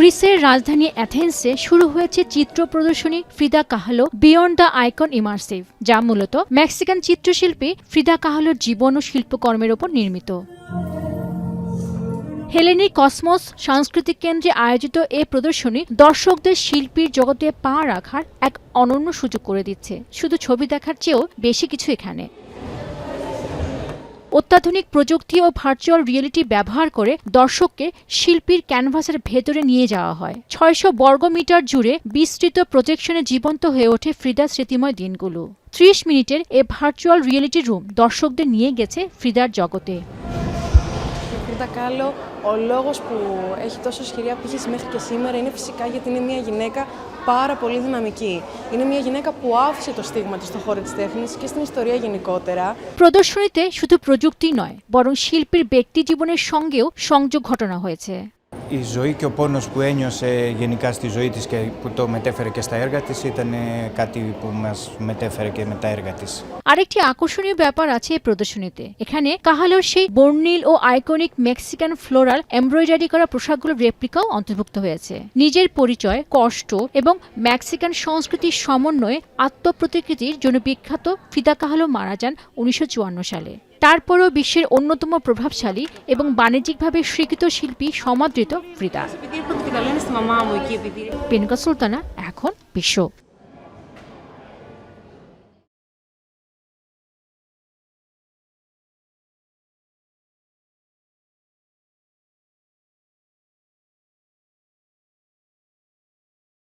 গ্রিসের রাজধানী অ্যাথেন্সে শুরু হয়েছে চিত্র প্রদর্শনী ফ্রিদা কাহালো বিয়ন্ড দ্য আইকন ইমার্সিভ, যা মূলত মেক্সিকান চিত্রশিল্পী ফ্রিদা কাহালোর জীবন ও শিল্পকর্মের ওপর নির্মিত। হেলেনিক কসমোস সাংস্কৃতিক কেন্দ্রে আয়োজিত এ প্রদর্শনী দর্শকদের শিল্পীর জগতে পা রাখার এক অনন্য সুযোগ করে দিচ্ছে। শুধু ছবি দেখার চেয়েও বেশি কিছু এখানে। অত্যাধুনিক প্রযুক্তি ও ভার্চুয়াল রিয়েলিটি ব্যবহার করে দর্শককে শিল্পীর ক্যানভাসের ভেতরে নিয়ে যাওয়া হয়। ৬০০ বর্গমিটার জুড়ে বিস্তৃত প্রজেকশনে জীবন্ত হয়ে ওঠে ফ্রিদার স্মৃতিময় দিনগুলো। ৩০ মিনিটের এ ভার্চুয়াল রিয়েলিটি রুম দর্শকদের নিয়ে গেছে φρিদার জগতে। Φρίντα Κάλο, ο λόγος που έχει τόσο ισχυρή απήχηση μέχρι και σήμερα είναι φυσικά γιατί είναι μια γυναίκα πάρα πολύ δυναμική. Είναι μια γυναίκα που άφησε το στίγμα της στον χώρο της τέχνης και στην ιστορία γενικότερα. প্রদর্শনীতে শুধু প্রযুক্তি নয়, বরং শিল্পীর ব্যক্তি জীবনের সঙ্গেও সংযোগ ঘটনা হয়েছে। Η ζωή και ο πόνος που ένιωσε γενικά στη ζωή της και που το μετέφερε και στα έργα της ήταν κάτι που μας μετέφερε και με τα έργα της. আরেকটি আকর্ষণীয় ব্যাপার আছে এই প্রদর্শনীতে। এখানে কাহালোর সেই বর্ণিল ও আইকনিক মেক্সিকান ফ্লোরাল এমব্রয়ডারি করা পোশাকগুলোর রেপ্লিকাও অন্তর্ভুক্ত হয়েছে। নিজের পরিচয়, কষ্ট এবং মেক্সিকান সংস্কৃতির সমন্বয়ে আত্মপ্রতিকৃতির জন্য বিখ্যাত ফ্রিদা কাহালো মারা যান ১৯৫৪ সালে। তারপরও বিশ্বের অন্যতম প্রভাবশালী এবং বাণিজ্যিকভাবে স্বীকৃত শিল্পী সমাদৃত ফ্রিদা। পেনুকা সুলতানা, এখন বিশ্ব।